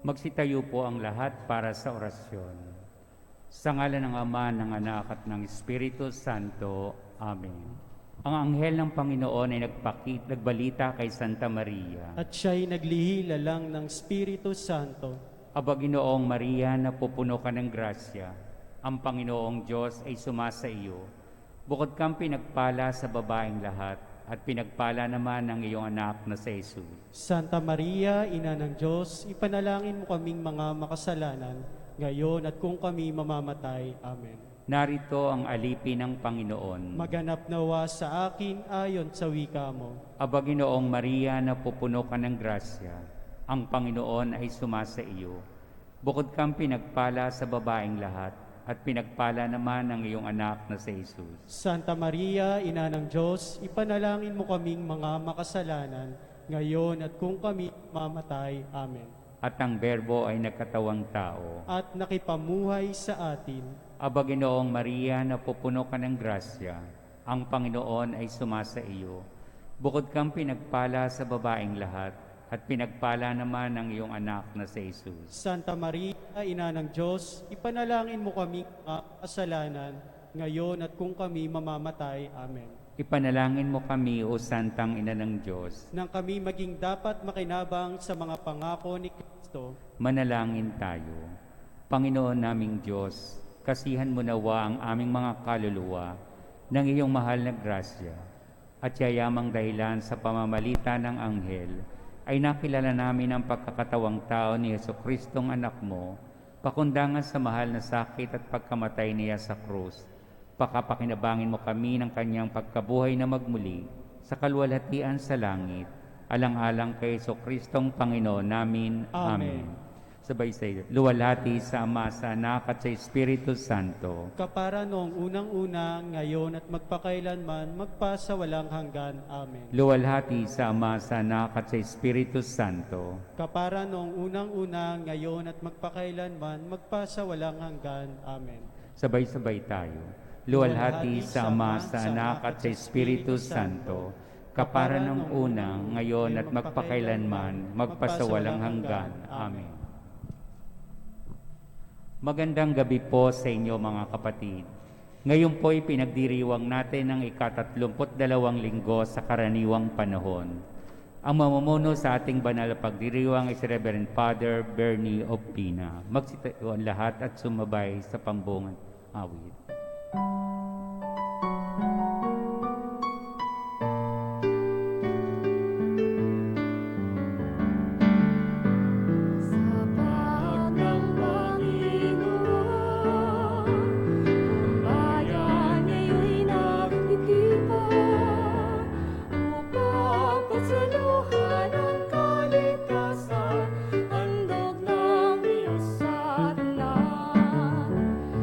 Magsitayo po ang lahat para sa orasyon. Sa ngalan ng Ama, ng Anak at ng Espiritu Santo. Amen. Ang anghel ng Panginoon ay nagbalita kay Santa Maria. At siya'y naglihila lang ng Espiritu Santo. Aba, Ginoong Maria, napupuno ka ng grasya. Ang Panginoong Diyos ay sumasa iyo. Bukod kang pinagpala sa babaeng lahat, at pinagpala naman ng iyong anak na si Jesus. Santa Maria, Ina ng Diyos, ipanalangin mo kaming mga makasalanan, ngayon at kung kami mamamatay. Amen. Narito ang alipin ng Panginoon. Maganap nawa sa akin ayon sa wika mo. Aba, Ginoong Maria, napupuno ka ng grasya. Ang Panginoon ay sumasa iyo. Bukod kang pinagpala sa babaeng lahat, at pinagpala naman ang iyong anak na si Jesus. Santa Maria, Ina ng Diyos, ipanalangin mo kaming mga makasalanan, ngayon at kung kami mamatay. Amen. At ang Berbo ay nagkatawang tao. At nakipamuhay sa atin. Aba, Ginoong Maria, napupuno ka ng grasya. Ang Panginoon ay sumasa iyo. Bukod kang pinagpala sa babaeng lahat, at pinagpala naman ang iyong anak na si Jesus. Santa Maria, Ina ng Diyos, ipanalangin mo kaming mga kasalanan, ngayon at kung kami mamamatay. Amen. Ipanalangin mo kami, O Santang Ina ng Diyos. Nang kami maging dapat makinabang sa mga pangako ni Kristo. Manalangin tayo. Panginoon naming Diyos, kasihan mo nawa ang aming mga kaluluwa ng iyong mahal na grasya, at yayamang dahilan sa pamamagitan ng anghel, ay nakilala namin ang pagkakatawang tao ni Jesucristong anak mo, pakundangan sa mahal na sakit at pagkamatay niya sa krus. Pakapakinabangin mo kami ng kanyang pagkabuhay na magmuli sa kaluwalhatian sa langit, alang-alang kay Jesucristong Panginoon namin. Amen. Sabay-sabay, luwalhati sa Ama, sa Anak at sa Espiritu Santo. Kapara noong unang-una, ngayon at magpakailanman, magpasawalang hanggan. Amen. Luwalhati sa Ama, sa Anak at sa Espiritu Santo. Kapara noong unang-una, ngayon at magpakailanman, magpasawalang hanggan. Amen. Sabay-sabay tayo. Luwalhati sa Ama, sa Anak at sa Espiritu Santo. Kapara ng unang, ngayon at magpakailanman, magpasawalang hanggan. Amen. Magandang gabi po sa inyo mga kapatid. Ngayon po ay pinagdiriwang natin ang ika-32 linggo sa karaniwang panahon. Ang mamumuno sa ating banal na pagdiriwang ay si Reverend Father Bernie Opina. Magsitayo ang lahat at sumabay sa pambungan awit.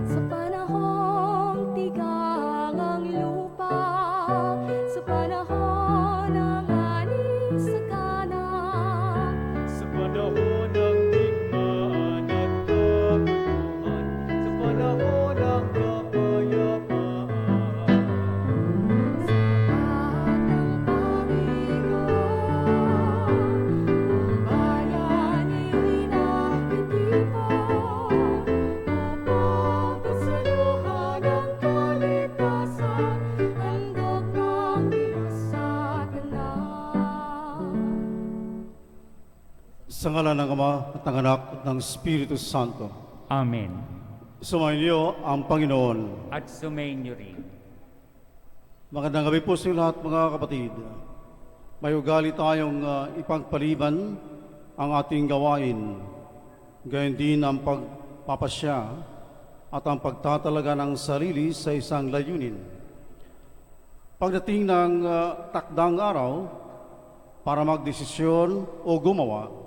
Sa panahong tiga Sa ngalan ng Ama at ng Anak at ng Espiritu Santo. Amen. Sumainyo ang Panginoon. At sumainyo rin. Magandang gabi po sa lahat mga kapatid. May ugali tayong ipagpaliban ang ating gawain. Gayon din ang pagpapasya at ang pagtatalaga ng sarili sa isang layunin. Pagdating ng takdang araw para magdesisyon o gumawa,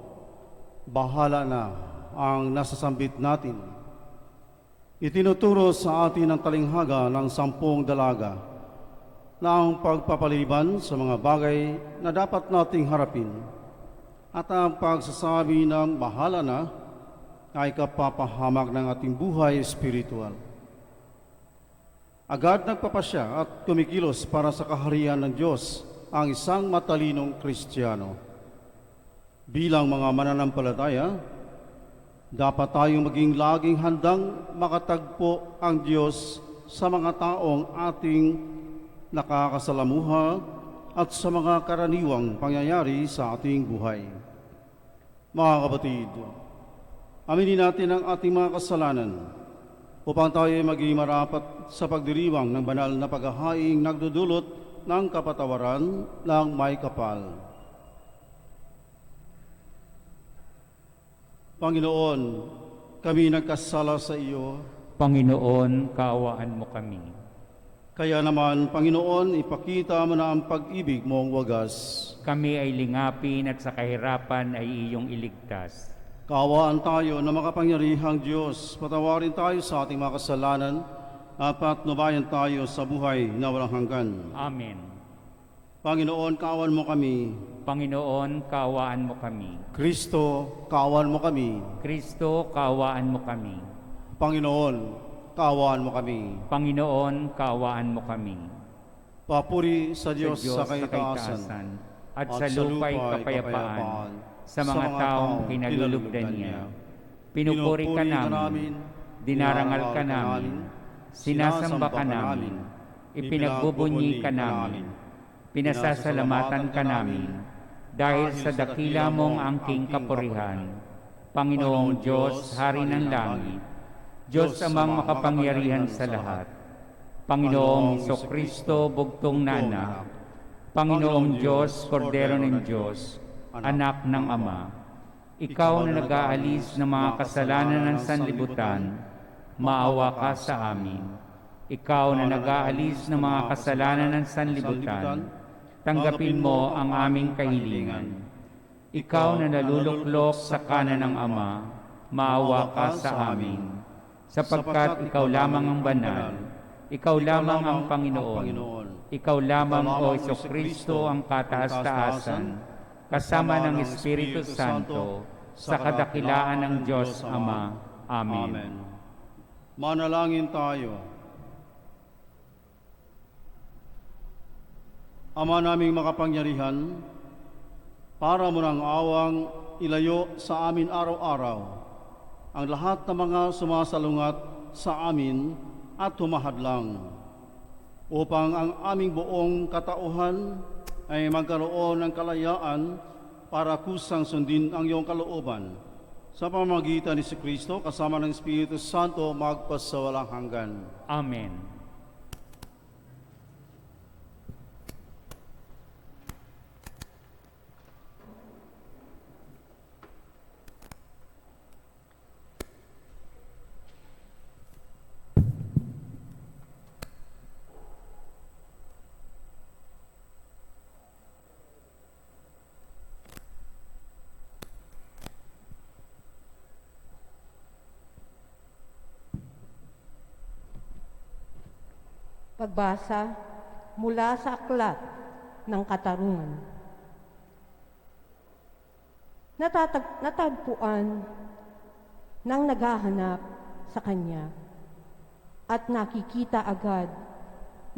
bahala na ang nasasambit natin. Itinuturo sa atin ang talinghaga ng 10 dalaga na ang pagpapaliban sa mga bagay na dapat nating harapin at ang pagsasabi ng bahala na ay kapapahamak ng ating buhay espiritual. Agad nagpapasya at kumikilos para sa kaharian ng Diyos ang isang matalinong Kristiyano. Bilang mga mananampalataya, dapat tayong maging laging handang makatagpo ang Diyos sa mga taong ating nakakasalamuha at sa mga karaniwang pangyayari sa ating buhay. Mga kapatid, aminin natin ang ating mga kasalanan upang tayo maging marapat sa pagdiriwang ng banal na paghahaing nagdudulot ng kapatawaran ng may kapal. Panginoon, kami nagkasala sa iyo. Panginoon, kaawaan mo kami. Kaya naman, Panginoon, ipakita mo na ang pag-ibig mong wagas. Kami ay lingapin at sa kahirapan ay iyong iligtas. Kaawaan tayo na makapangyarihang Diyos. Patawarin tayo sa ating mga kasalanan at patnubayan tayo sa buhay na walang hanggan. Amen. Panginoon, kaawaan mo kami. Panginoon, kaawaan mo kami. Kristo, kaawaan mo kami. Kristo, kaawaan mo kami. Panginoon, kaawaan mo kami. Panginoon, kaawaan mo kami. Papuri sa Diyos sa kaitaasan kaitaasan at sa lupa'y kapayapaan sa mga taong kinalulugdan niya. Pinupuri ka namin, dinarangal ka namin, sinasamba ka namin, ipinagbubunyi ka namin, pinasasalamatan ka namin, dahil sa dakila mong angking kapurihan, Panginoong Diyos, Hari ng Langit, Diyos amang makapangyarihan sa lahat, Panginoong Jesucristo, bugtong na anak, Panginoong Diyos, Kordero ng Diyos, Anak ng Ama, Ikaw na nag-aalis ng mga kasalanan ng sanlibutan, maawa ka sa amin. Ikaw na nag-aalis ng mga kasalanan ng sanlibutan, tanggapin mo ang aming kahilingan. Ikaw na naluluklok sa kanan ng Ama, maawa ka sa amin. Sapagkat ikaw lamang ang banal, ikaw lamang ang Panginoon, ikaw lamang o Jesucristo ang kataas-taasan, kasama ng Espiritu Santo, sa kadakilaan ng Diyos Ama. Amen. Manalangin tayo. Ama naming makapangyarihan, para mo ng awang ilayo sa amin araw-araw ang lahat ng mga sumasalungat sa amin at humahadlang, upang ang aming buong katauhan ay magkaroon ng kalayaan para kusang sundin ang iyong kalooban sa pamamagitan ni Kristo kasama ng Espiritu Santo magpasawalang hanggan. Amen. Pagbasa mula sa aklat ng Katarungan. Natagpuan ng naghahanap sa kanya at nakikita agad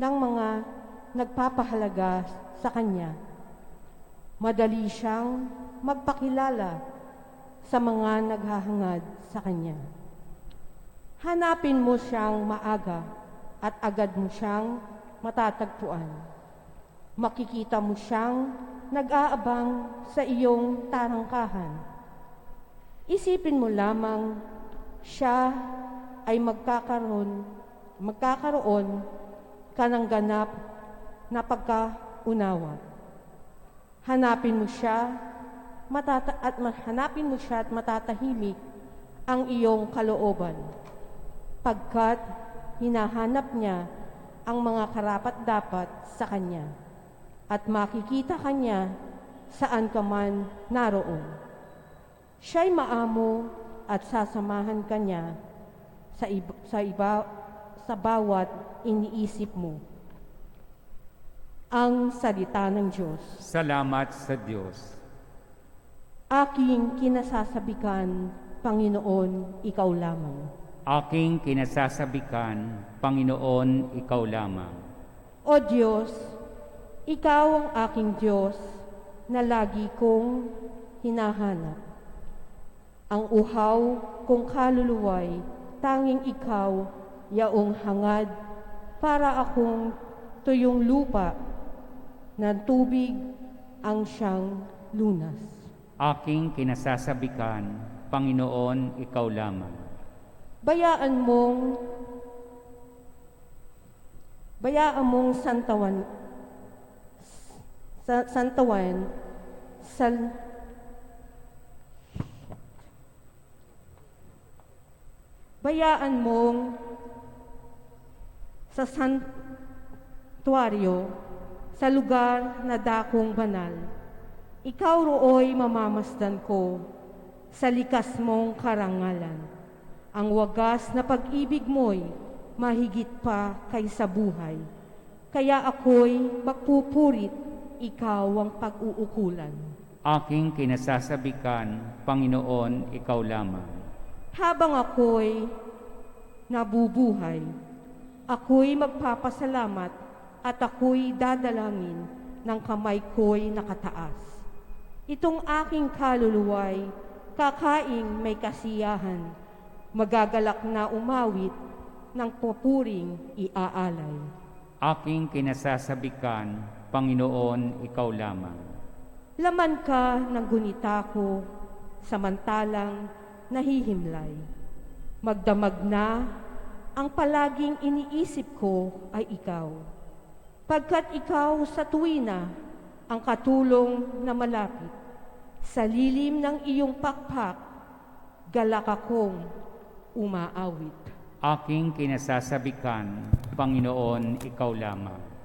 ng mga nagpapahalaga sa kanya. Madali siyang magpakilala sa mga naghahangad sa kanya. Hanapin mo siyang maaga at agad mo siyang matatagpuan. Makikita mo siyang nag-aabang sa iyong tarangkahan Isipin mo lamang, siya ay magkakaroon ka ng ganap na pagkaunawa. Hanapin mo siya at matatahimik ang iyong kalooban, pagkat hinahanap niya ang mga karapat-dapat sa kanya, at makikita kanya saan ka man naroon. Siya'y maamo at sasamahan kanya sa bawat iniisip mo. Ang salita ng Diyos. Salamat sa Diyos. Aking kinasasabikan, Panginoon, ikaw lamang. Aking kinasasabikan, Panginoon, ikaw lamang. O Diyos, ikaw ang aking Diyos na lagi kong hinahanap. Ang uhaw kong kaluluway, tanging ikaw, yaong hangad, para akong tuyong lupa na tubig ang siyang lunas. Aking kinasasabikan, Panginoon, ikaw lamang. Bayaan mong santawan sa bayaan mong sa santuaryo, sa lugar na dakong banal. Ikaw rooy mamamasdan ko sa likas mong karangalan. Ang wagas na pag-ibig mo'y mahigit pa kaysa buhay. Kaya ako'y magpupurit, ikaw ang pag-uukulan. Aking kinasasabikan, Panginoon, ikaw lamang. Habang ako'y nabubuhay, ako'y magpapasalamat at ako'y dadalangin ng kamay ko'y nakataas. Itong aking kaluluway, kakaing may kasiyahan, magagalak na umawit ng pupuring iaalay. Aking kinasasabikan, Panginoon, ikaw lamang. Laman ka ng gunita ko, samantalang nahihimlay. Magdamag na, ang palaging iniisip ko ay ikaw. Pagkat ikaw sa tuwina, ang katulong na malapit. Sa lilim ng iyong pakpak, galak akong umaawit. Aking kinasasabikan, Panginoon, ikaw lamang.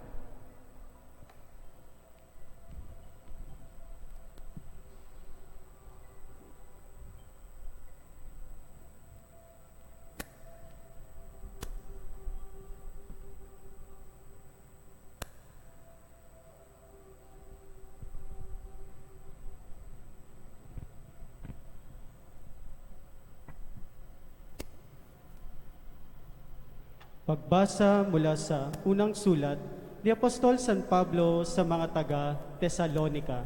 Pagbasa mula sa unang sulat ni Apostol San Pablo sa mga taga-Tesalonika.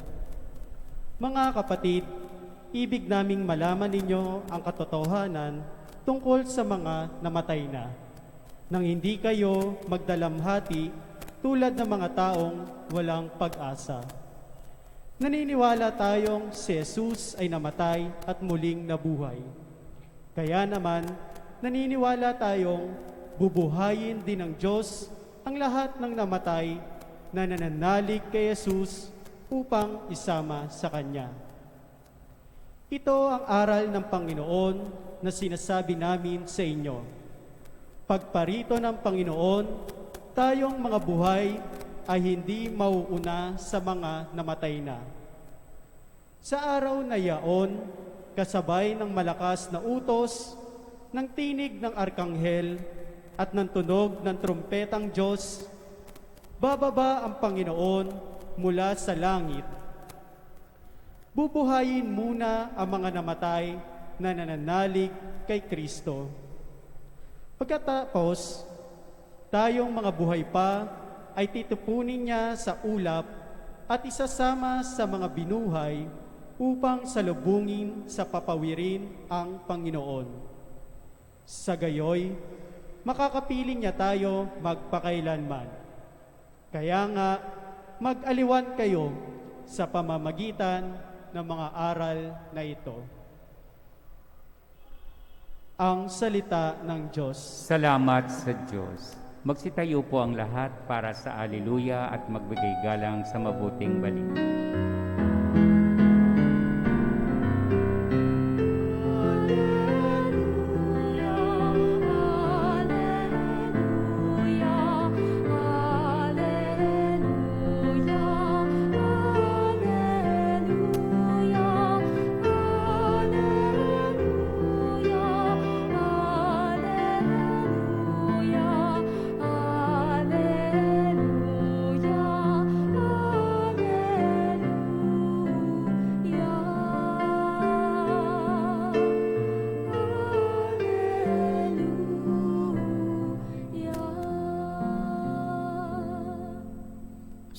Mga kapatid, ibig naming malaman ninyo ang katotohanan tungkol sa mga namatay na, nang hindi kayo magdalamhati tulad ng mga taong walang pag-asa. Naniniwala tayong si Jesus ay namatay at muling nabuhay. Kaya naman, naniniwala tayong bubuhayin din ng Diyos ang lahat ng namatay na nananalig kay Jesus upang isama sa Kanya. Ito ang aral ng Panginoon na sinasabi namin sa inyo. Pagparito ng Panginoon, tayong mga buhay ay hindi mauuna sa mga namatay na. Sa araw na yaon, kasabay ng malakas na utos, ng tinig ng arkanghel, at ng tunog ng trumpetang Diyos, bababa ang Panginoon mula sa langit. Bubuhayin muna ang mga namatay na nananalig kay Kristo. Pagkatapos, tayong mga buhay pa ay titupunin niya sa ulap at isasama sa mga binuhay upang salubungin sa papawirin ang Panginoon. Sa gayoy, makakapiling niya tayo magpakailanman. Kaya nga, mag-aliwan kayo sa pamamagitan ng mga aral na ito. ang salita ng Diyos. Salamat sa Diyos. Magsitayo po ang lahat para sa Alleluia at magbigay galang sa mabuting balita.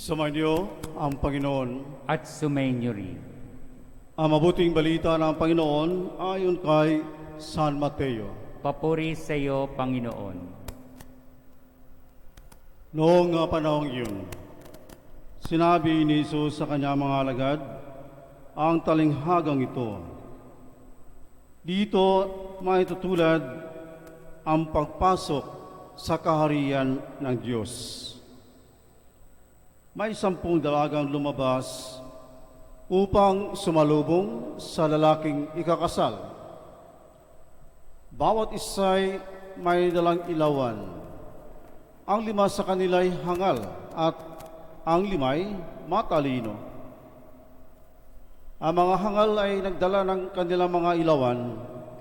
Sumainyo ang Panginoon. At sumainyo rin. Ang mabuting balita ng Panginoon ayon kay San Mateo. Papuri sa iyo, Panginoon. Noong panahong iyon, sinabi ni Jesus sa kanyang mga alagad ang talinghagang ito. Dito maitutulad ang pagpasok sa kaharian ng Diyos. May 10 dalagang lumabas upang sumalubong sa lalaking ikakasal. Bawat isa'y may dalang ilawan. Ang 5 sa kanila'y hangal at ang 5'ay matalino. Ang mga hangal ay nagdala ng kanilang mga ilawan,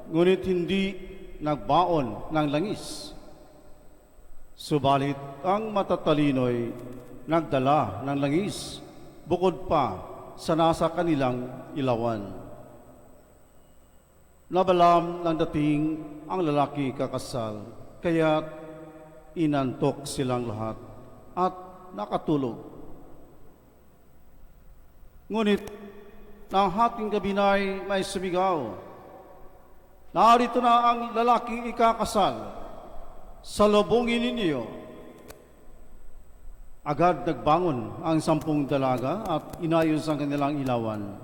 ngunit hindi nagbaon ng langis. Subalit ang matatalino'y nagdala ng langis bukod pa sa nasa kanilang ilawan. Nabalam ng dating ang lalaki kakasal, kaya inantok silang lahat at nakatulog. Ngunit nang hating gabi na'y may sumigaw, "Narito na ang lalaking ikakasal, salubungin ninyo." Agad nagbangon ang 10 dalaga at inayos ang kanilang ilawan.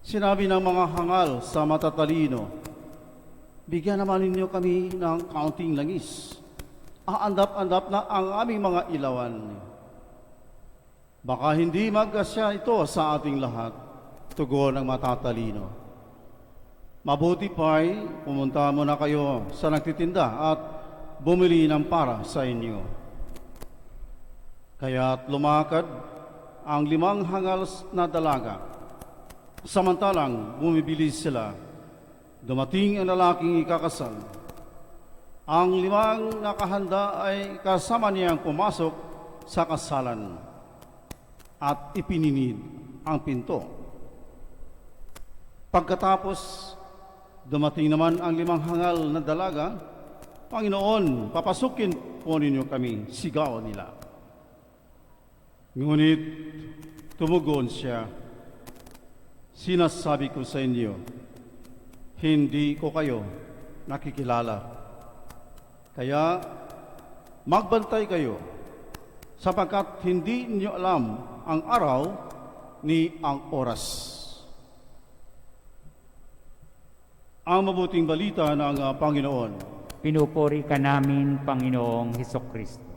Sinabi ng mga hangal sa matatalino, "Bigyan naman ninyo kami ng kaunting langis. Aandap-andap na ang aming mga ilawan. Baka hindi magkasya ito sa ating lahat," tugon ng matatalino. "Mabuti pa'y pumunta muna kayo sa nagtitinda at bumili ng para sa inyo." Kaya't lumakad ang 5 hangal na dalaga. Samantalang bumibili sila, dumating ang lalaking ikakasal. Ang 5 nakahanda ay kasama niyang pumasok sa kasalan at ipininid ang pinto. Pagkatapos, dumating naman ang 5 hangal na dalaga. "Panginoon, papasukin po ninyo kami," sigaw nila. Ngunit tumugon siya, "Sinasabi ko sa inyo, hindi ko kayo nakikilala. Kaya magbantay kayo, sapagkat hindi niyo alam ang araw ni ang oras." Ang mabuting balita ng Panginoon. Pinupuri ka namin, Panginoong Hesukristo.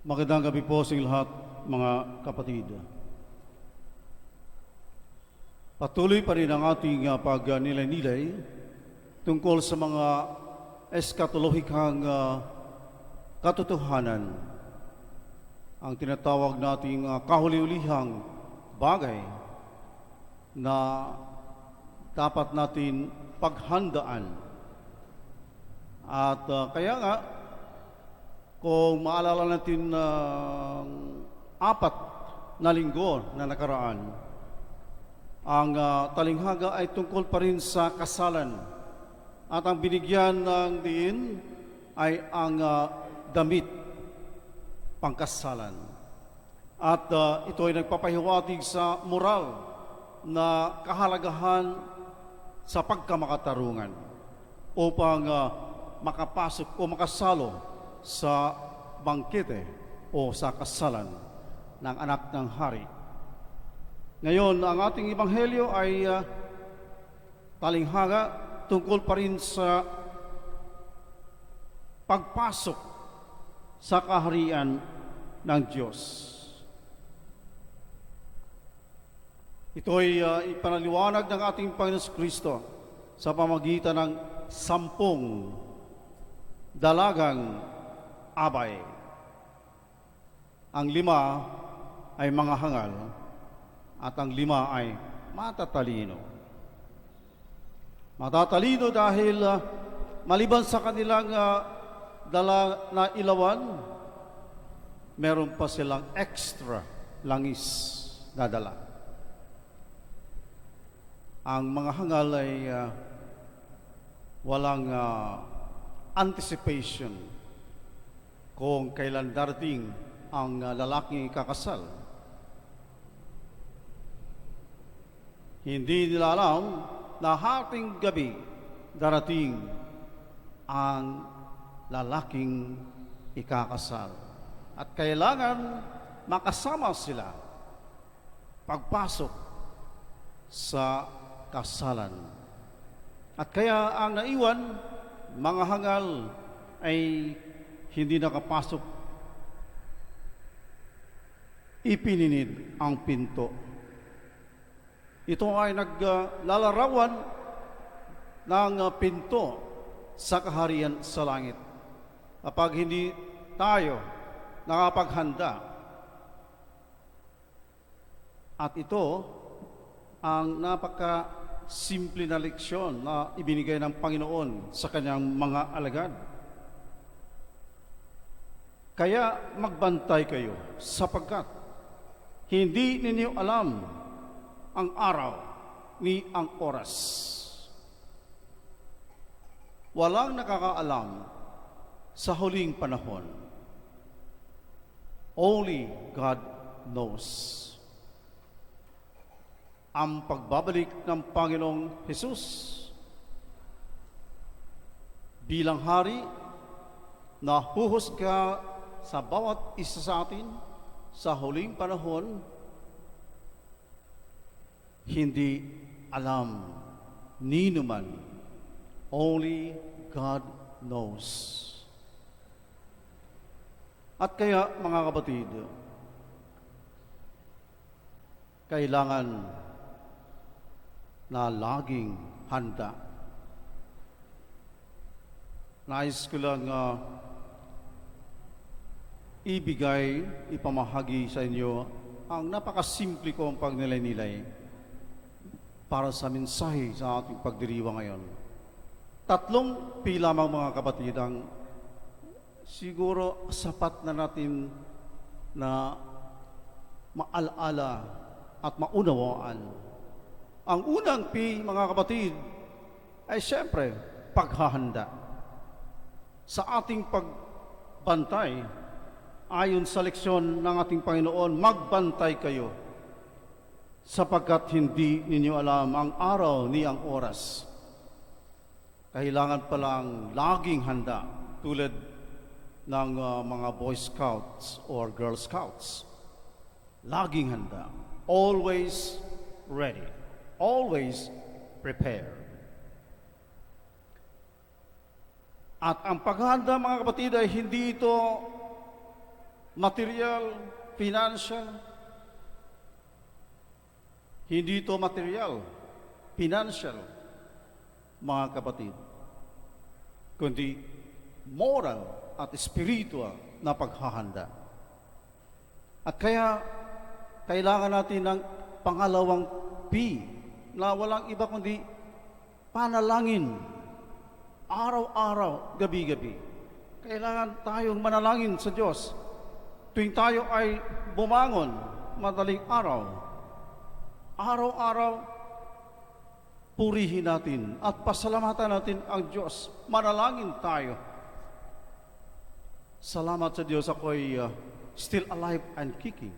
Magandang gabi po sa lahat, mga kapatid. Patuloy pa rin ang ating pagnilay-nilay tungkol sa mga eskatolohikang katotohanan. Ang tinatawag nating kahuli-ulihang bagay na dapat natin paghandaan. At kaya nga, kung maalala natin 4 na linggo na nakaraan, ang talinghaga ay tungkol pa rin sa kasalan. At ang binigyan ng diin ay ang damit pangkasalan. At ito ay nagpapahiwatig sa moral na kahalagahan sa pagkamakatarungan upang makapasok o makasalo sa bangkete o sa kasalan ng anak ng hari. Ngayon, ang ating ebanghelyo ay talinghaga tungkol pa rin sa pagpasok sa kaharian ng Diyos. Ito'y ipanaliwanag ng ating Panginoon Kristo sa pamagitan ng 10 dalagang abay. Ang 5 ay mga hangal at ang 5 ay matatalino. Matatalino dahil maliban sa kanilang dala na ilawan, meron pa silang extra langis na dala. Ang mga hangal ay walang anticipation kung kailan darating ang lalaking kakasal. Hindi nila alam na hating gabi darating ang lalaking ikakasal. At kailangan makasama sila pagpasok sa kasalan. At kaya ang naiwan, mga hangal ay hindi nakapasok. Ipininid ang pinto. Ito ay naglalarawan ng pinto sa kaharian sa langit. Kapag hindi tayo nakapaghanda, at ito ang napaka-simple na leksyon na ibinigay ng Panginoon sa kanyang mga alagad. Kaya magbantay kayo sapagkat hindi ninyo alam ang araw ni ang oras. Walang nakakaalam sa huling panahon. Only God knows. Ang pagbabalik ng Panginoong Hesus bilang hari na huhusga sa bawat isa sa atin sa huling panahon, hindi alam ni naman. Only God knows. At kaya, mga kapatid, kailangan na laging handa. Nais ko lang ipamahagi sa inyo ang napakasimple kong pagnilay-nilay para sa mensahe sa ating pagdiriwang ngayon. 3 lamang, mga kapatid, ang siguro sapat na natin na maalala at maunawaan. Ang unang P, mga kapatid, ay siyempre paghahanda. Sa ating pagbantay, ayon sa leksyon ng ating Panginoon, magbantay kayo sapagkat hindi ninyo alam ang araw ni ang oras. Kailangan palang laging handa tulad ng mga Boy Scouts or Girl Scouts. Laging handa. Always ready. Always prepared. At ang paghahanda, mga kapatid, ay hindi ito material, financial. Hindi ito material, financial, mga kapatid, kundi moral at spiritual na paghahanda. At kaya, kailangan natin ng pangalawang P na walang iba kundi panalangin. Araw-araw, gabi-gabi. Kailangan tayong manalangin sa Diyos. Tuwing tayo ay bumangon, madaling araw, araw-araw, purihin natin at pasalamatan natin ang Diyos. Manalangin tayo. Salamat sa Diyos, ako'y still alive and kicking.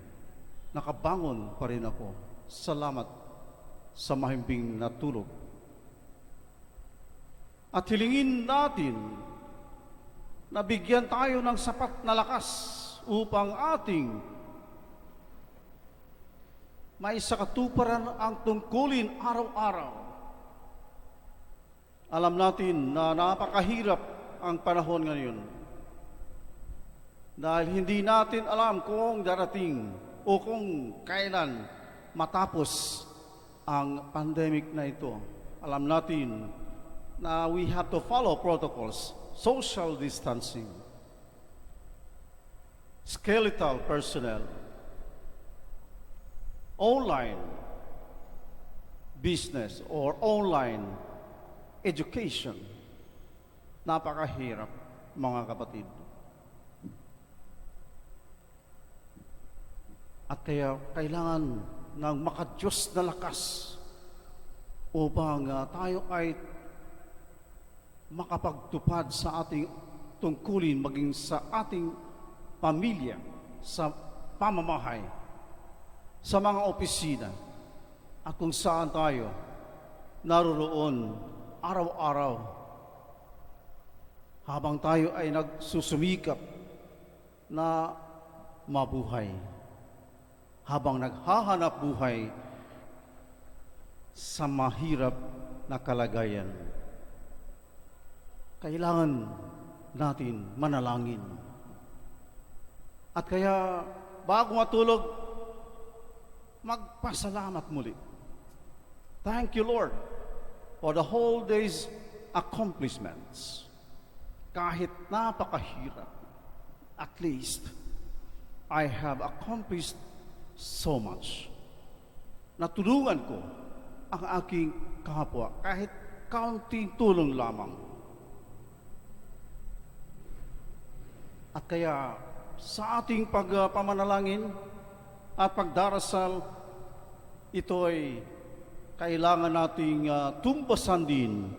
Nakabangon pa rin ako. Salamat sa mahimbing na tulog. At hilingin natin na bigyan tayo ng sapat na lakas upang ating maisakatuparan ang tungkulin araw-araw Alam natin na napakahirap ang panahon ngayon dahil hindi natin alam kung darating o kung kailan matapos ang pandemic na ito. Alam natin na we have to follow protocols, social distancing, skeletal personnel, online business or online education. Napakahirap, mga kapatid. At kaya kailangan ng makadiyos na lakas upang tayo ay makapagtupad sa ating tungkulin, maging sa ating pamilya, sa pamamahay, sa mga opisina, at kung saan tayo naroroon araw-araw habang tayo ay nagsusumikap na mabuhay, habang naghahanap buhay sa mahirap na kalagayan. Kailangan natin manalangin. At kaya bago matulog, magpasalamat muli. Thank you, Lord, for the whole day's accomplishments. Kahit napakahirap, at least I have accomplished so much. Natulungan ko ang aking kapwa kahit kaunting tulong lamang. At kaya sa ating pagpamanalangin at pagdarasal, ito ay kailangan nating tumbasan din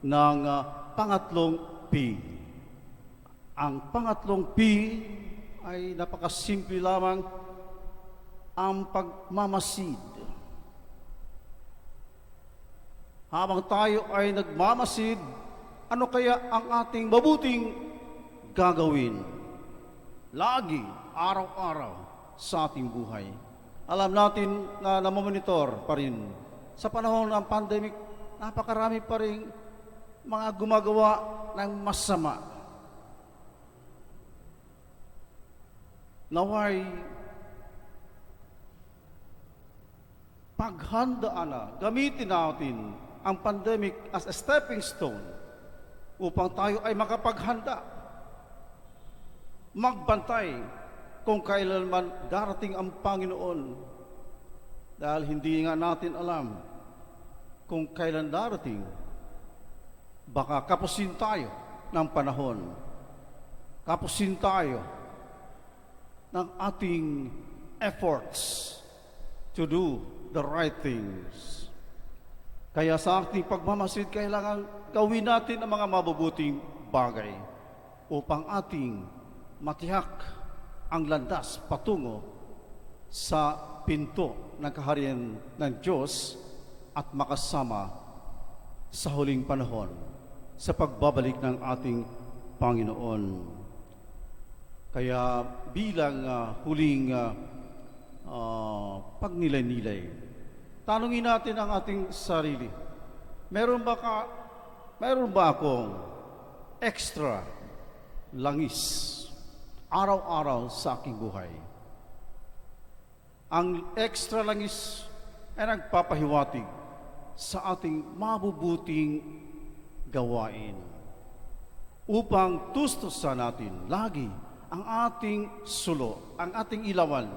ng pangatlong P. Ang pangatlong P ay napakasimple lamang, ang pagmamasid. Habang tayo ay nagmamasid, ano kaya ang ating mabuting gagawin? Lagi, araw-araw sa ating buhay. Alam natin na namomonitor pa rin. Sa panahon ng pandemic, napakarami pa rin mga gumagawa ng masama. Naway, paghandaan na, gamitin natin ang pandemic as a stepping stone upang tayo ay makapaghanda, magbantay kung kailanman darating ang Panginoon, dahil hindi nga natin alam kung kailan darating. Baka kapusin tayo ng panahon, kapusin tayo ng ating efforts to do the right things. Kaya sa ating pagmamasid, kailangan gawin natin ang mga mabubuting bagay upang ating matiyak ang landas patungo sa pinto ng kaharian ng Diyos at makasama sa huling panahon sa pagbabalik ng ating Panginoon. Kaya bilang huling pagnilay-nilay, tanungin natin ang ating sarili. Meron ba akong extra langis araw-araw sa aking buhay? Ang extra langis ay nagpapahiwatig sa ating mabubuting gawain upang tustusan natin lagi ang ating sulo, ang ating ilawan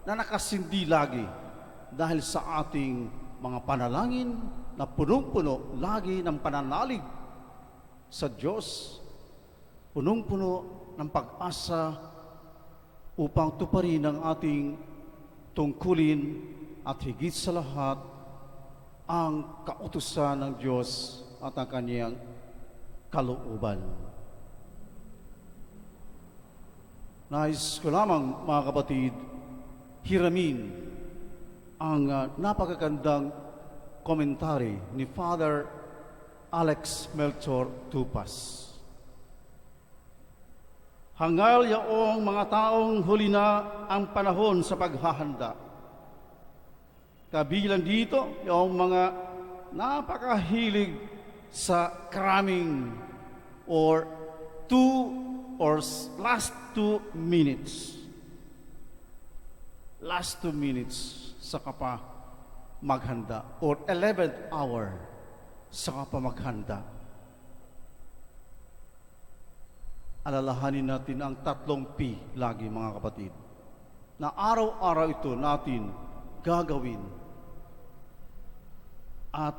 na nakasindi lagi dahil sa ating mga panalangin na punong-puno lagi ng pananalig sa Diyos, punong-puno ng pag-asa upang tuparin ang ating tungkulin at higit sa lahat ang kautusan ng Diyos at ang Kanyang kalooban. Nais ko lamang, mga kapatid, hiramin ang napakagandang komentary ni Father Alex Melchor Tupas. Hangal yaong mga taong huli na ang panahon sa paghahanda. Kabilang dito yung mga napakahilig sa karaming or last 2 minutes. Last 2 minutes sa kapa maghanda or 11th hour sa kapa maghanda. Alalahanin natin ang 3 P lagi mga kapatid, na araw-araw ito natin gagawin. At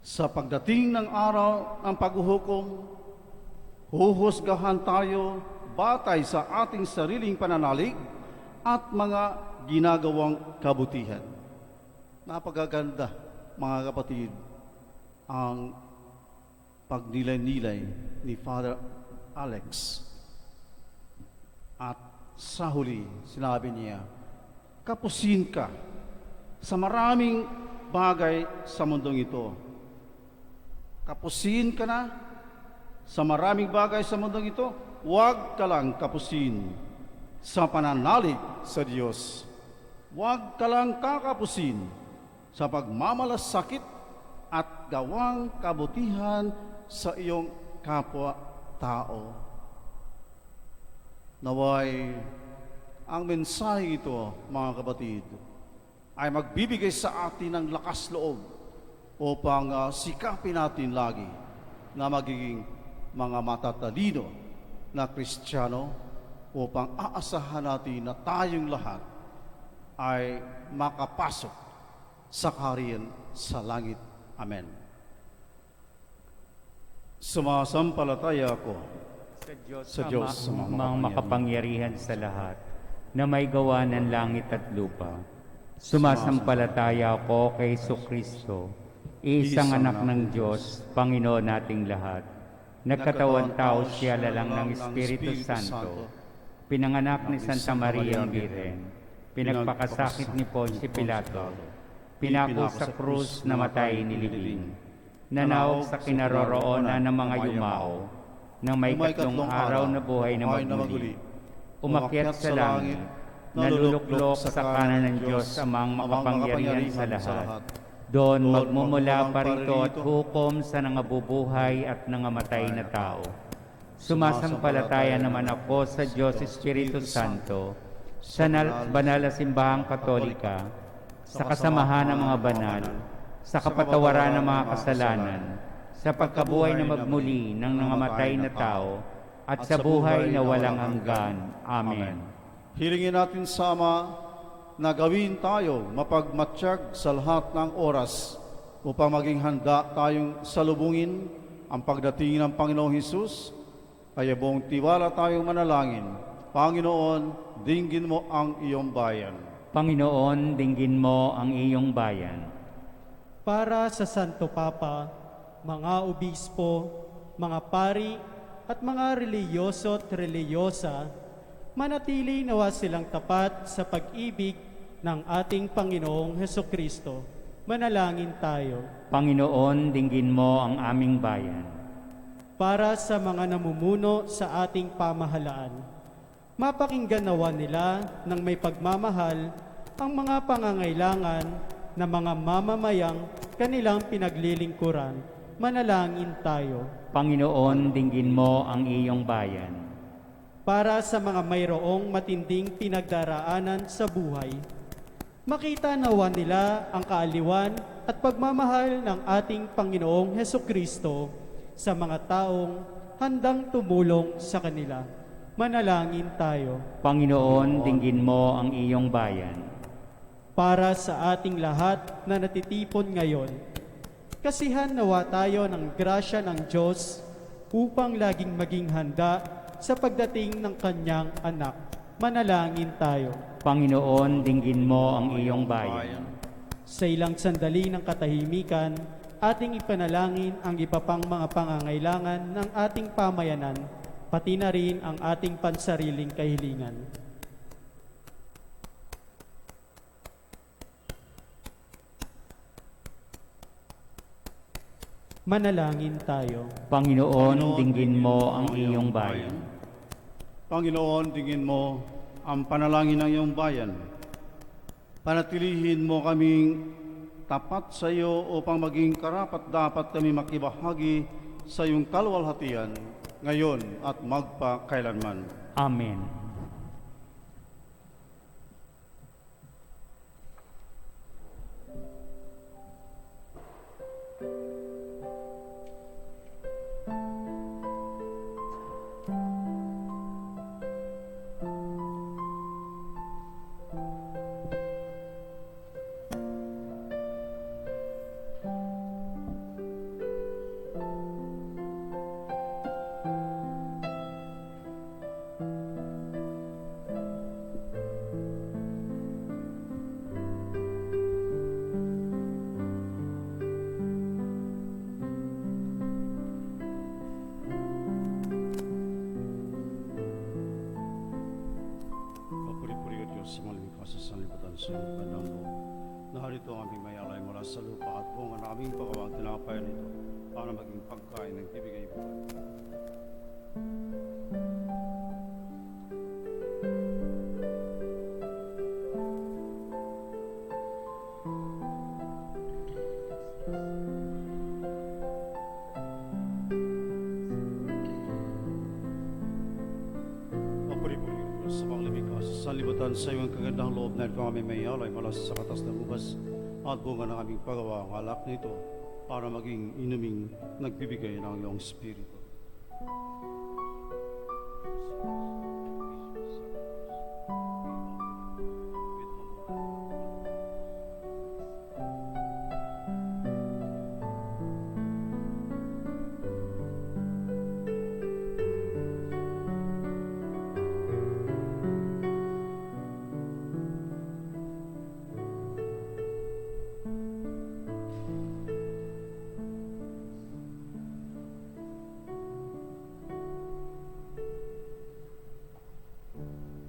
sa pagdating ng araw ng paghuhukom, huhusgahan tayo batay sa ating sariling pananalig at mga ginagawang kabutihan. Napakaganda mga kapatid ang pagnilay-nilay ni Father Alex. At sa huli, sinabi niya, kapusin ka sa maraming bagay sa mundong ito. Kapusin ka na sa maraming bagay sa mundong ito. Huwag ka lang kapusin sa pananalig sa Diyos. Huwag ka lang kakapusin sa pagmamalasakit at gawang kabutihan sa iyong kapwa-tao. Naway, ang mensahe ito, mga kapatid, ay magbibigay sa atin ng lakas loob upang sikapin natin lagi na magiging mga matatalino na Kristiyano upang aasahan natin na tayong lahat ay makapasok sa kaharian sa langit. Amen. Sumasampalataya ako sa Diyos mga makapangyarihan sa lahat, na may gawa ng langit at lupa. Sumasampalataya ako kay Jesucristo, iisang anak ng Diyos, Panginoon nating lahat. Nagkatawan tao siya lalang ng Espiritu Santo, pinanganak ni Santa Maria ang Birhen, pinagpakasakit ni Poncio Pilato, pinako sa krus, namatay nilibing, nanawag sa kinaroroonan ng mga yumao, nang may 3 araw na buhay na magmuli, umakyat sa langit, naluluklok sa kanan ng Diyos amang makapangyarihan sa lahat. Doon magmumula parito at hukom sa nangabubuhay at nangamatay na tao. Sumasampalataya naman ako sa Diyos Espiritu Santo, sa banal na simbahang Katolika, sa kasamahan ng mga banal, sa kapatawaran ng mga kasalanan, sa pagkabuhay na magmuli ng nangamatay na tao, at sa buhay na walang hanggan. Amen. Hilingin natin sama na gawin tayo mapagmatsyag sa lahat ng oras upang maging handa tayong salubungin ang pagdating ng Panginoong Hesus. Kaya buong tiwala tayong manalangin. Panginoon, dinggin mo ang iyong bayan. Panginoon, dinggin mo ang iyong bayan. Para sa Santo Papa, mga obispo, mga pari, at mga reliyoso at reliyosa, manatili nawa silang tapat sa pag-ibig ng ating Panginoong Hesukristo. Manalangin tayo. Panginoon, dinggin mo ang aming bayan. Para sa mga namumuno sa ating pamahalaan, mapakinggan nawa nila ng may pagmamahal ang mga pangangailangan ng mga mamamayang kanilang pinaglilingkuran. Manalangin tayo. Panginoon, dinggin mo ang iyong bayan. Para sa mga mayroong matinding pinagdaraanan sa buhay, makita nawa nila ang kaaliwan at pagmamahal ng ating Panginoong Hesukristo sa mga taong handang tumulong sa kanila. Manalangin tayo. Panginoon, dinggin mo ang iyong bayan. Para sa ating lahat na natitipon ngayon, kasihan nawa tayo ng grasya ng Diyos upang laging maging handa sa pagdating ng Kanyang anak. Manalangin tayo. Panginoon, dinggin mo ang iyong bayan. Sa ilang sandali ng katahimikan, ating ipanalangin ang iba pang mga pangangailangan ng ating pamayanan, pati na rin ang ating pansariling kahilingan. Manalangin tayo. Panginoon, dinggin mo ang iyong bayan. Panginoon, tingin mo ang panalangin ng iyong bayan. Panatilihin mo kaming tapat sa iyo upang maging karapat-dapat kami makibahagi sa iyong kaluwalhatian ngayon at magpakailanman. Amen. Papuri-puri o Diyos sa mga lumikha sa sanlibutan sa iyong kandang loob. Narito ang aming mayalay mula sa lupa at bunga na aming pagawang tinapay nito para maging pagkain ng ibigay buhay. Papuri-puri o Diyos sa mga lumikha sa sanlibutan sa iyong kagandang loob. Narito ang aming mayalay mula sa katas ng ubas at bunga ng aming pagawa ang alak nito para maging inuming nagbibigay ng iyong Espiritu.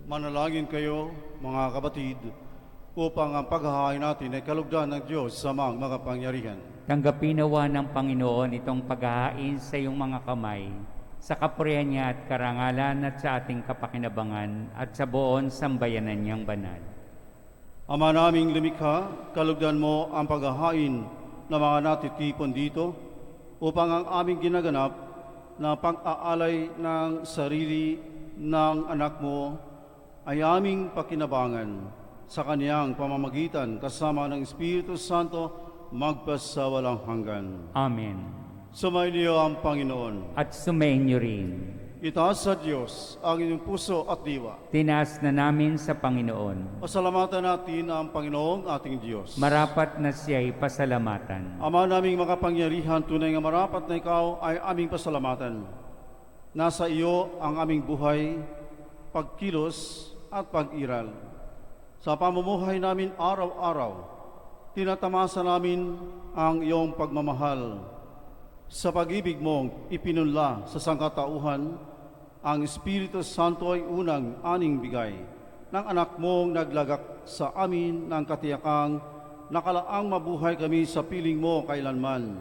Manalangin kayo, mga kapatid, upang ang paghahain natin ay kalugdan ng Diyos sa mga pangyarihan. Tanggapin nawa ng Panginoon itong paghahain sa iyong mga kamay, sa kapurihan niya at karangalan at sa ating kapakinabangan at sa buong sambayanan niyang banal. Ama naming lumikha, kalugdan mo ang paghahain ng mga natitipon dito upang ang aming ginaganap na pag-aalay ng sarili ng anak mo ay aming pakinabangan sa kaniyang pamamagitan kasama ng Espiritu Santo magpasawalang hanggan. Amen. Sumainyo ang Panginoon. At sumainyo rin. Itaas sa Diyos ang inyong puso at diwa. Tinaas na namin sa Panginoon. Pasalamatan natin ang Panginoong ating Diyos. Marapat na siya'y pasalamatan. Ama naming makapangyarihan, tunay nga marapat na ikaw ay aming pasalamatan. Nasa iyo ang aming buhay, pagkilos at pag-iral. Sa pamumuhay namin araw-araw, tinatamasa namin ang iyong pagmamahal. Sa pag-ibig mong ipinunla sa sangkatauhan, ang Espiritu Santo ay unang aning bigay ng anak mong naglagak sa amin ng katiyakang nakalaang mabuhay kami sa piling mo kailanman.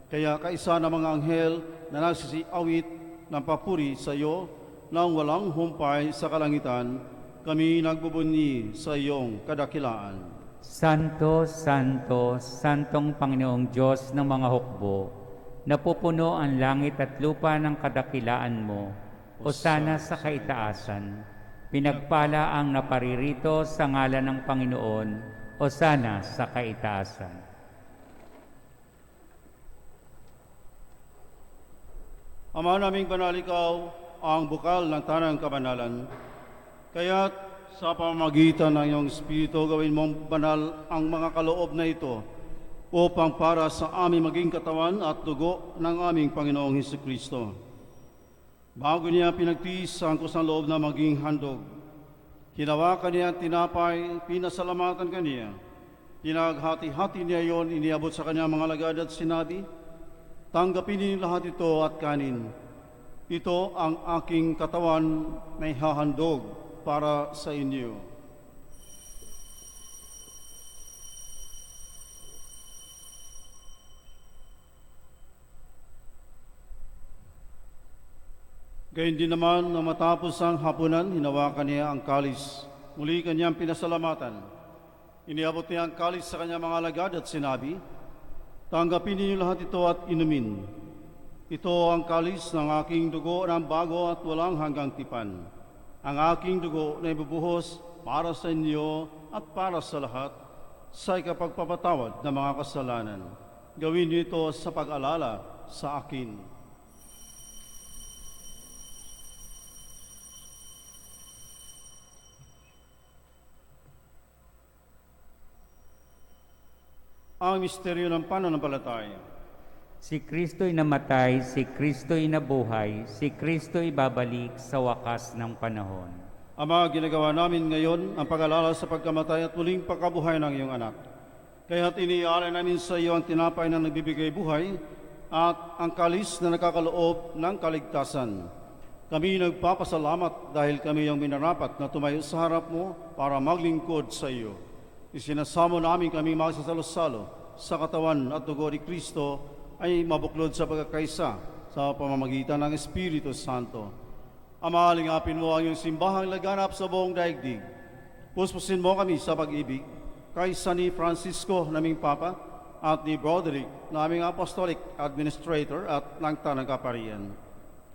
Kaya kaisa ng mga anghel na nagsisiawit ng papuri sa iyo nang walang humpay sa kalangitan, kami nagbubunyi sa iyong kadakilaan. Santo, Santo, Santong Panginoong Diyos ng mga hukbo, napupuno ang langit at lupa ng kadakilaan mo, hosana sa kaitaasan. Pinagpala ang naparirito sa ngalan ng Panginoon, hosana sa kaitaasan. Ama naming banal, ikaw ang bukal ng tanang kabanalan. Kaya't sa pamamagitan ng iyong Espiritu, gawin mong banal ang mga kaloob na ito upang para sa aming maging katawan at dugo ng aming Panginoong Hesukristo. Bago niya pinagtiis ang kusang loob na maging handog, hinawakan niya ang tinapay, pinasalamatan kaniya. Pinaghati-hati niya yon, iniabot sa kanyang mga alagad at sinabi, "Tanggapin niyo lahat ito at kanin. Ito ang aking katawan na ihahandog para sa inyo." Gayun din naman na matapos ang hapunan, hinawakan niya ang kalis. Muli kanyang pinasalamatan. Iniabot niya ang kalis sa kanyang mga alagad at sinabi, "Tanggapin ninyo lahat ito at inumin. Ito ang kalis ng aking dugo ng bago at walang hanggang tipan. Ang aking dugo na ibubuhos para sa inyo at para sa lahat sa ikapagpapatawad ng mga kasalanan. Gawin niyo ito sa pag-alala sa akin." Ang misteryo ng pananampalataya. Si Kristo'y namatay, si Kristo'y nabuhay, si Kristo'y babalik sa wakas ng panahon. Ama, ginagawa namin ngayon ang pag-alala sa pagkamatay at muling pagkabuhay ng iyong anak. Kaya't iniaalay namin sa iyo ang tinapay na nagbibigay buhay at ang kalis na nakakaloob ng kaligtasan. Kami nagpapasalamat dahil kami ang minarapat na tumayo sa harap mo para maglingkod sa iyo. Isinasamo namin kami magsasalo-salo sa katawan at dugo ni Kristo ay mabuklod sa pagkakaisa sa pamamagitan ng Espiritu Santo. Ama, lingapin mo ang iyong simbahang laganap sa buong daigdig. Puspusin mo kami sa pag-ibig, kaysa ni Francisco, naming Papa, at ni Broderick, naming Apostolic Administrator at ng Tanang Kaparian.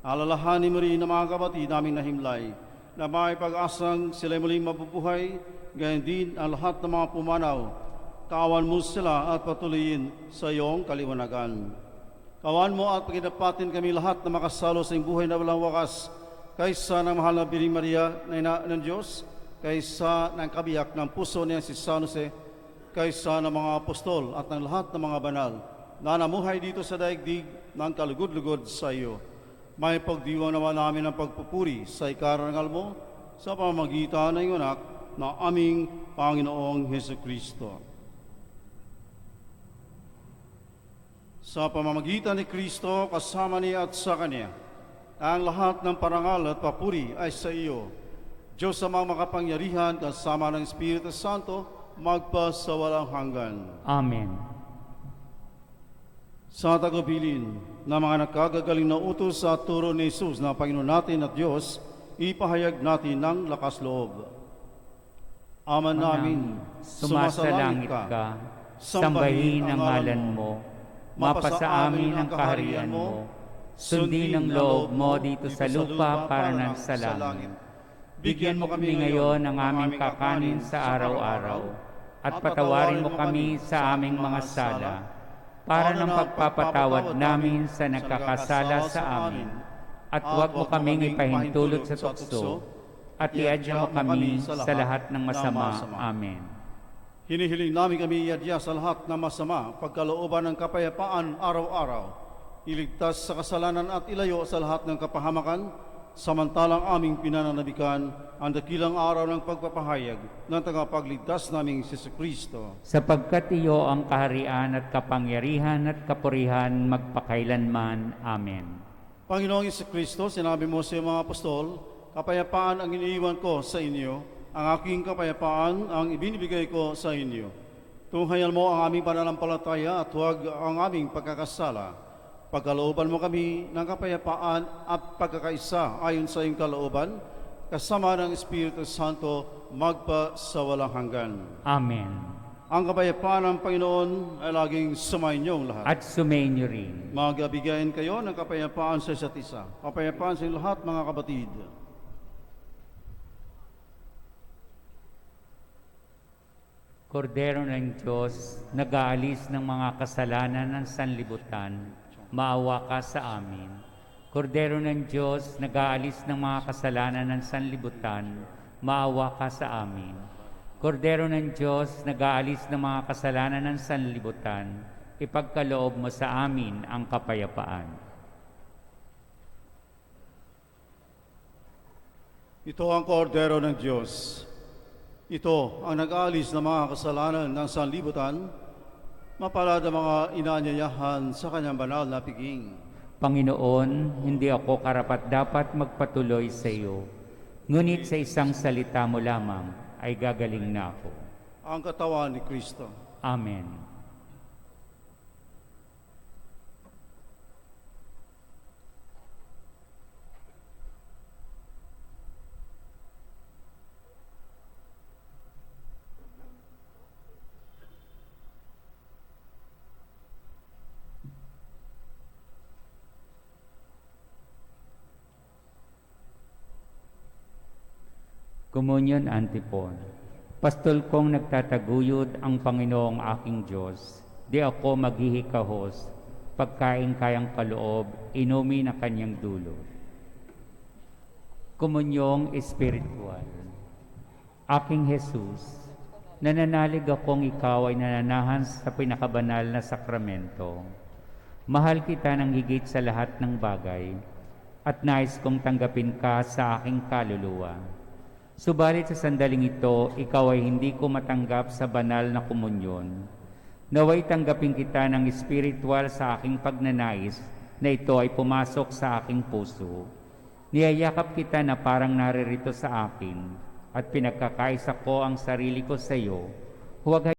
Alalahanin mo rin ang mga kapatid naming nahimlay, na may pag-asang sila muling mabubuhay, gayon din ang lahat ng mga pumanaw. Kawan mo sila at patuloyin sa iyong kaliwanagan. Kawan mo at pagkinapatin kami lahat na makasalo sa iyong buhay na walang wakas, kaysa ng mahal na Birheng Maria na ina ng Diyos, kaysa ng kabiyak ng puso niya si San Jose, kaysa ng mga apostol at ng lahat ng mga banal na namuhay dito sa daigdig ng kalugod-lugod sa iyo. May pagdiwang naman namin ang pagpupuri sa ikarangal mo sa pamamagitan ng iyong anak na aming Panginoong Hesukristo. Sa pamamagitan ni Kristo, kasama niya at sa Kanya, ang lahat ng parangal at papuri ay sa iyo, Diyos amang makapangyarihan, kasama ng Espiritu Santo, magpa sa walang hanggan. Amen. Sa tagubilin ng mga nakagagaling na utos sa turo ni Jesus na Panginoon natin at Diyos, ipahayag natin ng lakas loob. Ama namin, sumasalangit ka, sambahin ang ngalan mo, mapasa amin ang kaharian mo, sundin ang loob mo dito sa lupa para ng sa langit. Bigyan mo kami ngayon ng aming kakanin sa araw-araw, at patawarin mo kami sa aming mga sala, para ng pagpapatawad namin sa nagkakasala sa amin. At huwag mo kaming ipahintulot sa tukso, at iadya mo kami sa lahat ng masama. Amen. Hinihiling namin kami iadya sa lahat ng masama, pagkalooban ng kapayapaan araw-araw, iligtas sa kasalanan at ilayo sa lahat ng kapahamakan, samantalang aming pinananabikan ang dakilang araw ng pagpapahayag ng tagapagligtas naming si Kristo. Sapagkat iyo ang kaharian at kapangyarihan at kapurihan magpakailanman. Amen. Panginoong Kristo, sinabi mo sa mga apostol, kapayapaan ang iniiwan ko sa inyo, ang aking kapayapaan ang ibinibigay ko sa inyo. Tunghayan mo ang aming pananampalataya at huwag ang aming pagkakasala. Pagkalooban mo kami ng kapayapaan at pagkakaisa ayon sa iyong kalooban, kasama ng Espiritu Santo, magpa sa walang hanggan. Amen. Ang kapayapaan ng Panginoon ay laging sumayinyong lahat. At sumainyo rin. Magbigayin kayo ng kapayapaan sa isa't isa. Kapayapaan sa lahat, mga kapatid. Kordero ng Diyos, nag-aalis ng mga kasalanan ng sanlibutan, maawa ka sa amin. Kordero ng Diyos, nag-aalis ng mga kasalanan ng sanlibutan, maawa ka sa amin. Kordero ng Diyos, nag-aalis ng mga kasalanan ng sanlibutan, ipagkaloob mo sa amin ang kapayapaan. Ito ang kordero ng Diyos. Ito ang nag-aalis ng mga kasalanan ng sanlibutan, mapalad ang mga inaanyayahan sa kanyang banal na piging. Panginoon, hindi ako karapat-dapat magpatuloy sa iyo, ngunit sa isang salita mo lamang ay gagaling na ako. Ang katawan ni Kristo. Amen. Communion Antiphon. Pastol kong nagtataguyod ang Panginoong aking Diyos, di ako maghihikahos, pagkain kayang kaloob, inumin na kanyang dulot. Komunyong Espiritual. Aking Jesus, nananalig akong ikaw ay nananahan sa pinakabanal na sakramento. Mahal kita ng higit sa lahat ng bagay, at nais kong tanggapin ka sa aking kaluluwa. Subalit sa sandaling ito, ikaw ay hindi ko matanggap sa banal na komunyon. Naway tanggapin kita ng espiritual sa aking pagnanais na ito ay pumasok sa aking puso. Niyayakap kita na parang naririto sa akin at pinagkakaisa ko ang sarili ko sa iyo. Huwag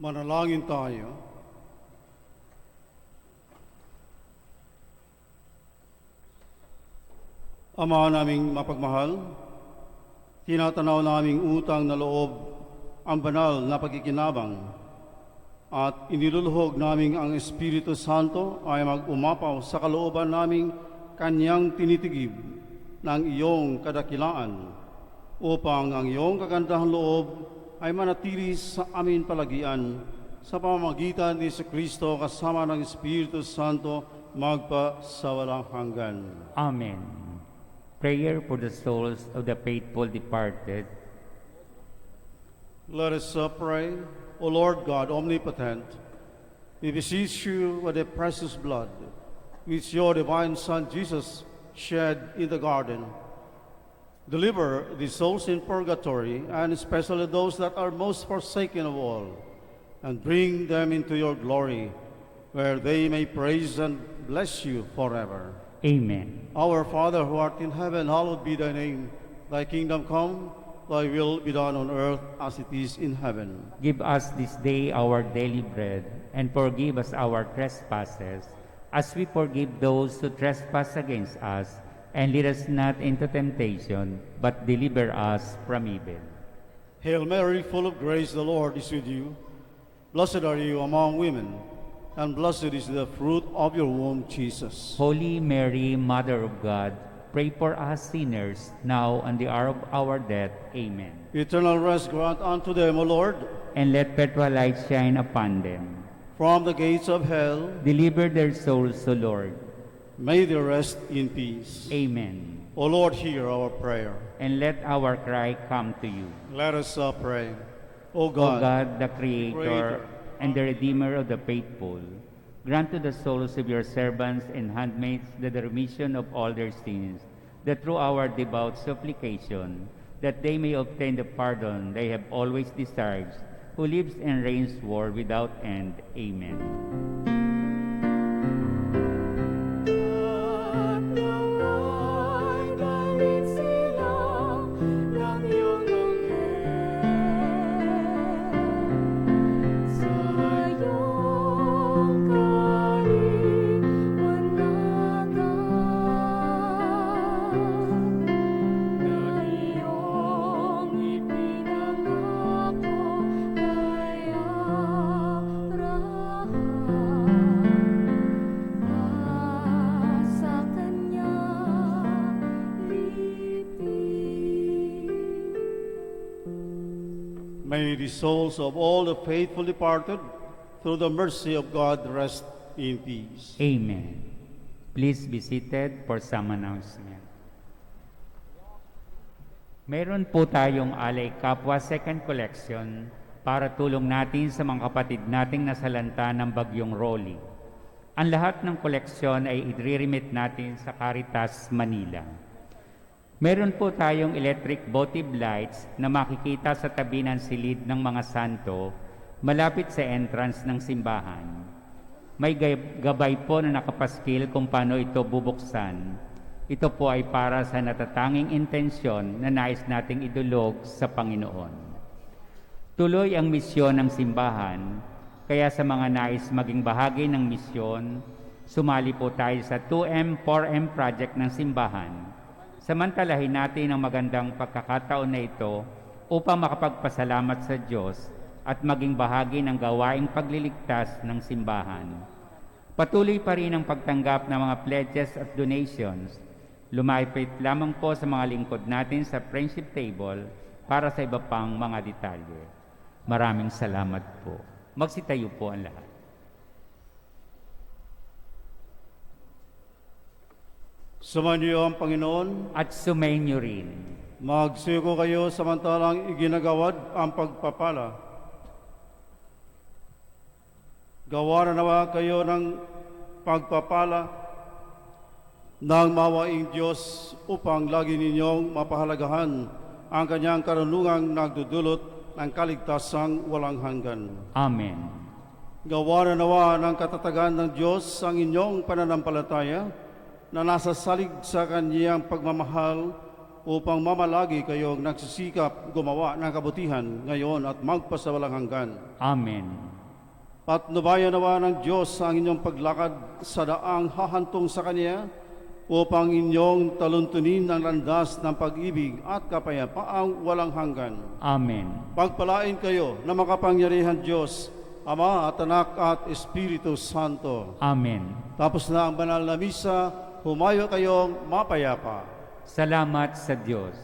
Manalangin tayo. Ama naming mapagmahal, tinatanaw naming utang na loob ang banal na pagkikinabang at iniluluhog naming ang Espiritu Santo ay mag-umapaw sa kalooban naming kanyang tinitigib ng iyong kadakilaan upang ang iyong kagandahang loob ay manatili sa amin palagian sa pamamagitan ni Kristo kasama ng Espiritu Santo magpa sa walang hanggan. Amen. Prayer for the souls of the faithful departed. Let us pray. O Lord God, omnipotent, we beseech you with the precious blood which your divine Son Jesus shed in the garden. Deliver the souls in purgatory, and especially those that are most forsaken of all, and bring them into your glory, where they may praise and bless you forever. Amen. Our Father who art in heaven, hallowed be thy name. Thy kingdom come, thy will be done on earth as it is in heaven. Give us this day our daily bread, and forgive us our trespasses, as we forgive those who trespass against us. And lead us not into temptation, but deliver us from evil. Hail Mary, full of grace, the Lord is with you. Blessed are you among women, and blessed is the fruit of your womb, Jesus. Holy Mary, Mother of God, pray for us sinners, now and the hour of our death. Amen. Eternal rest grant unto them, O Lord. And let perpetual light shine upon them. From the gates of hell, Deliver their souls, O Lord. may they rest in peace. Amen. O Lord, hear our prayer. And let our cry come to you. Let us pray. O O God, God, the Creator Creator, and the Redeemer of the faithful, grant to the souls of your servants and handmaids the remission of all their sins, that through our devout supplication, that they may obtain the pardon they have always desired, who lives and reigns world without end. Amen. may the souls of all the faithful departed, through the mercy of God, rest in peace. Amen. Please be seated for some announcement. Meron po tayong Alay Kapwa Second Collection para tulong natin sa mga kapatid nating nasalanta ng Bagyong Rolly. Ang lahat ng koleksyon ay i-remit natin sa Caritas, Manila. Meron po tayong electric votive lights na makikita sa tabi ng silid ng mga santo malapit sa entrance ng simbahan. May gabay po na nakapaskil kung paano ito bubuksan. Ito po ay para sa natatanging intensyon na nais nating idulog sa Panginoon. Tuloy ang misyon ng simbahan, kaya sa mga nais maging bahagi ng misyon, sumali po tayo sa 2M, 4M project ng simbahan. Samantalahin natin ang magandang pagkakataon na ito upang makapagpasalamat sa Diyos at maging bahagi ng gawaing pagliligtas ng simbahan. Patuloy pa rin ang pagtanggap ng mga pledges at donations. Lumapit lamang po sa mga lingkod natin sa friendship table para sa iba pang mga detalye. Maraming salamat po. Magsitayo po ang lahat. Sumayin niyo ang Panginoon. At sumainyo rin. Magsuko kayo samantalang iginagawad ang pagpapala. Gawa na nawa kayo ng pagpapala ng mawaing Diyos upang lagi ninyong mapahalagahan ang kanyang karunungang nagdudulot ng kaligtasang walang hanggan. Amen. Gawa na nawa ng katatagan ng Diyos ang inyong pananampalataya na nasa salig sa kanyang pagmamahal upang mamalagi kayong nagsisikap gumawa ng kabutihan ngayon at magpasawalang hanggan. Amen. Patnubayan nawa ng Diyos ang inyong paglakad sa daang hahantong sa Kanya upang inyong taluntunin ang landas ng pag-ibig at kapayapaang walang hanggan. Amen. Pagpalain kayo na makapangyarihan Diyos, Ama at Anak at Espiritu Santo. Amen. Tapos na ang banal na misa, humayo kayong mapayapa. Salamat sa Diyos.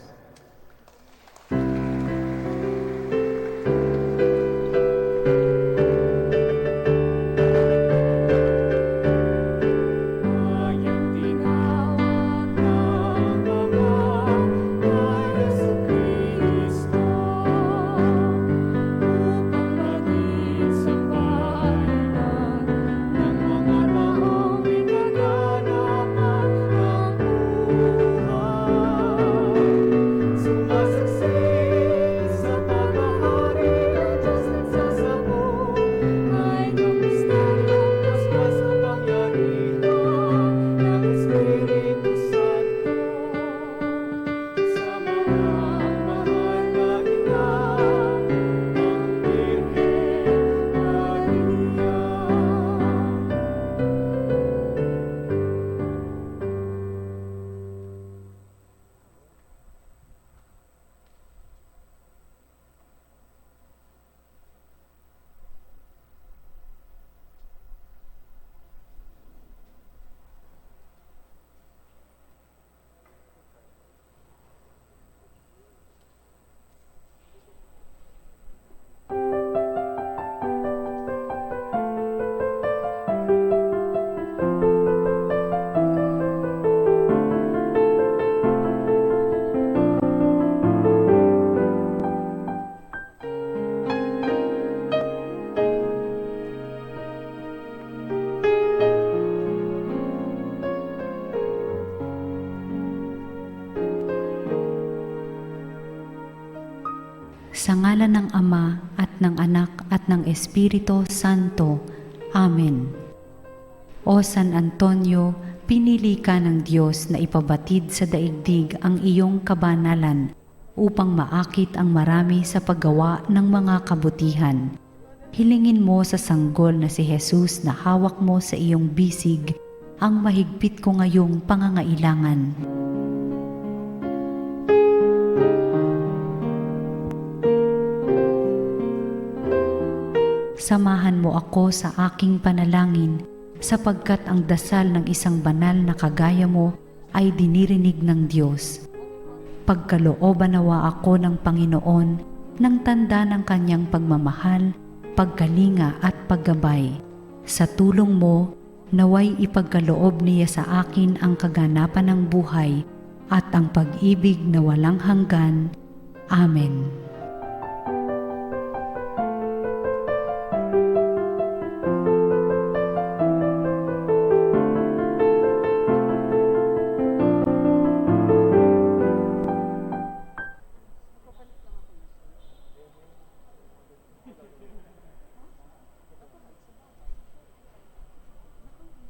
Sa ngalan ng Ama at ng Anak at ng Espiritu Santo. Amen. O San Antonio, pinili ka ng Diyos na ipabatid sa daigdig ang iyong kabanalan upang maakit ang marami sa paggawa ng mga kabutihan. Hilingin mo sa sanggol na si Jesus na hawak mo sa iyong bisig ang mahigpit ko ngayong pangangailangan. Samahan mo ako sa aking panalangin sapagkat ang dasal ng isang banal na kagaya mo ay dinirinig ng Diyos. Pagkalooban nawa ako ng Panginoon ng tanda ng kanyang pagmamahal, pagkalinga at paggabay. Sa tulong mo, naway ipagkaloob niya sa akin ang kaganapan ng buhay at ang pag-ibig na walang hanggan. Amen.